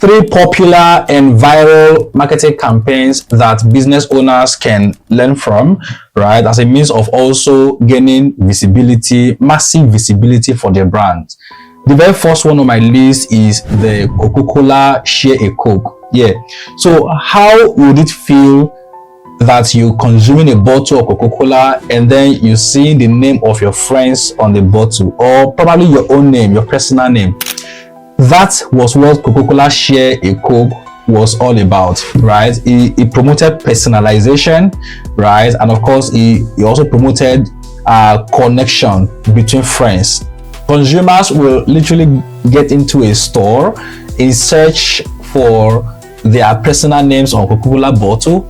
Three popular and viral marketing campaigns that business owners can learn from, right, as a means of also gaining visibility, massive visibility for their brand. The very first one on my list is the Coca-Cola Share a Coke. Yeah. So how would it feel that you consuming a bottle of Coca-Cola and then you see the name of your friends on the bottle, or probably your own name, your personal name? That was what Coca-Cola Share a Coke was all about, right? It promoted personalization, right? And of course, it also promoted connection between friends. Consumers will literally get into a store in search for their personal names on Coca-Cola bottle,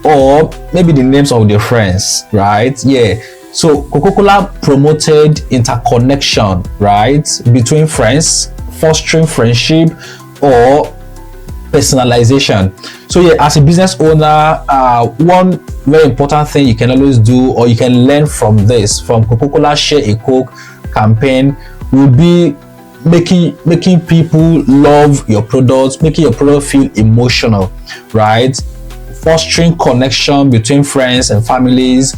or maybe the names of their friends, right? Yeah. So Coca-Cola promoted interconnection, right, between friends, fostering friendship or personalization. So yeah, as a business owner, one very important thing you can always do, or you can learn from this, from Coca-Cola Share a Coke campaign, will be making people love your products, making your product feel emotional, right? Fostering connection between friends and families,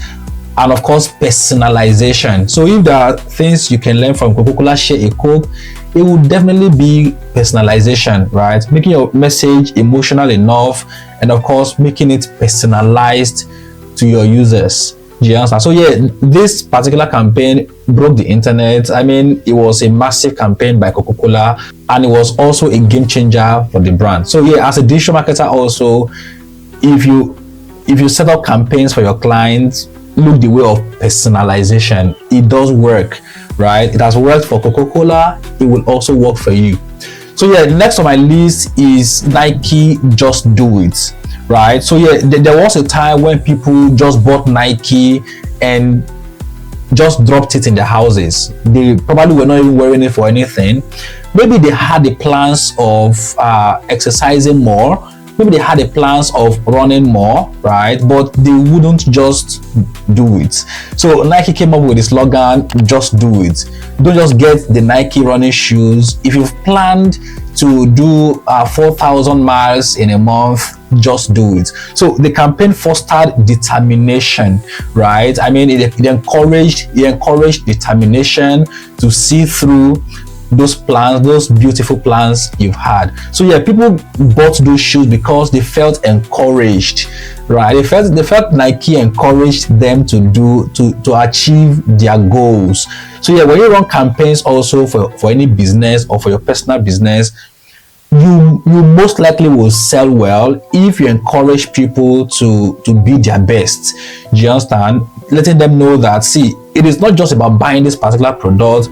and of course personalization. So if there are things you can learn from Coca-Cola Share a Coke, it would definitely be personalization, right? Making your message emotional enough, and of course making it personalized to your users. Do you understand? So yeah, this particular campaign broke the internet. I mean, it was a massive campaign by Coca-Cola, and it was also a game changer for the brand. So yeah, as a digital marketer also, if you set up campaigns for your clients, look the way of personalization. It does work, right? It has worked for Coca-Cola, it will also work for you. So yeah, next on my list is Nike Just Do It, right? So yeah, there was a time when people just bought Nike and just dropped it in their houses. They probably were not even wearing it for anything. Maybe they had the plans of exercising more. Maybe they had the plans of running more, right? But they wouldn't just do it. So Nike came up with the slogan, just do it. Don't just get the Nike running shoes. If you've planned to do 4,000 miles in a month, just do it. So the campaign fostered determination, right? I mean, it encouraged determination to see through those plans, those beautiful plans you've had. So yeah, people bought those shoes because they felt encouraged, right? They felt Nike encouraged them to achieve their goals. So yeah, when you run campaigns also for any business or for your personal business, you most likely will sell well if you encourage people to be their best. Do you understand? Letting them know that, see, it is not just about buying this particular product.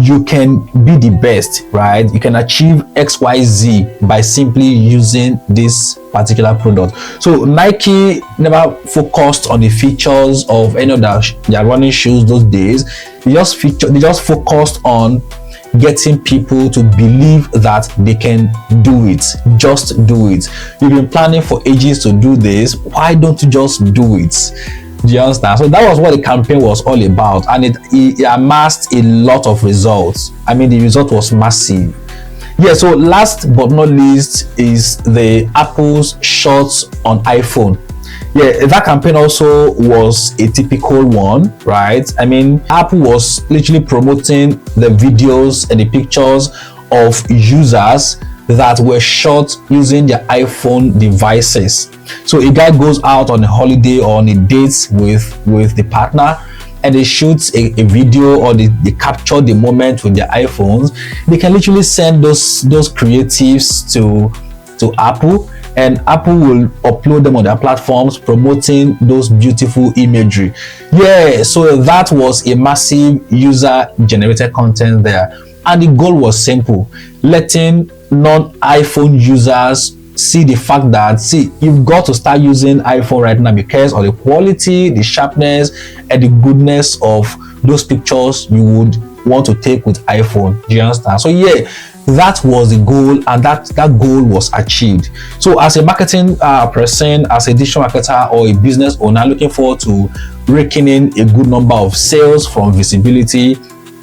You can be the best, right? You can achieve XYZ by simply using this particular product. So Nike never focused on the features of any of their running shoes those days. They just focused on getting people to believe that they can do it. Just do it. You've been planning for ages to do this. Why don't you just do it? Do you understand? So that was what the campaign was all about, and it amassed a lot of results. I mean, the result was massive. Yeah, so last but not least is the Apple's Shots on iPhone. Yeah, that campaign also was a typical one, right? I mean, Apple was literally promoting the videos and the pictures of users that were shot using their iPhone devices. So a guy goes out on a holiday or on a date with the partner, and they shoot a video, or they capture the moment with their iPhones. They can literally send those creatives to Apple, and Apple will upload them on their platforms, promoting those beautiful imagery. Yeah, so that was a massive user generated content there, and the goal was simple: letting non-iPhone users see the fact that, see, you've got to start using iPhone right now because of the quality, the sharpness, and the goodness of those pictures you would want to take with iPhone. Do you understand? So yeah, that was the goal, and that goal was achieved. So as a marketing person, as a digital marketer or a business owner looking forward to raking in a good number of sales from visibility,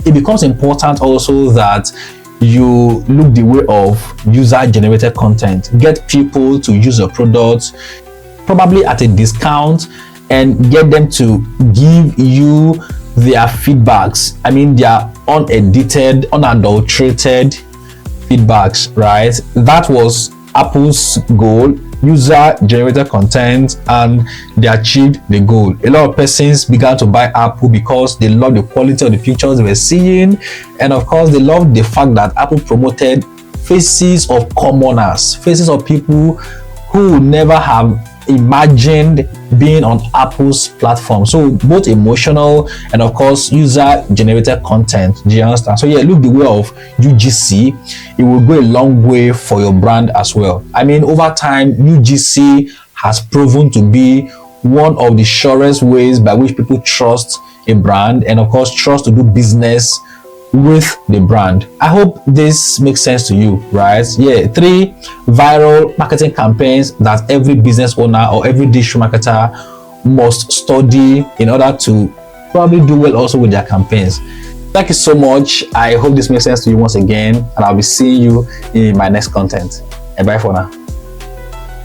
it becomes important also that you look the way of user-generated content. Get people to use your product, probably at a discount, and get them to give you their feedbacks. I mean, their unedited, unadulterated feedbacks, right? That was Apple's goal, user-generated content, and they achieved the goal. A lot of persons began to buy Apple because they love the quality of the pictures they were seeing, and of course they loved the fact that Apple promoted faces of commoners, faces of people who would never have imagined being on Apple's platform. So both emotional and of course user-generated content. Do you understand? So yeah, look the way of UGC. It will go a long way for your brand as well. I mean, over time, UGC has proven to be one of the surest ways by which people trust a brand, and of course trust to do business with the brand. I hope this makes sense to you, right? Yeah, 3 viral marketing campaigns that every business owner or every digital marketer must study in order to probably do well also with their campaigns. Thank you so much. I hope this makes sense to you once again, and I'll be seeing you in my next content. And bye for now.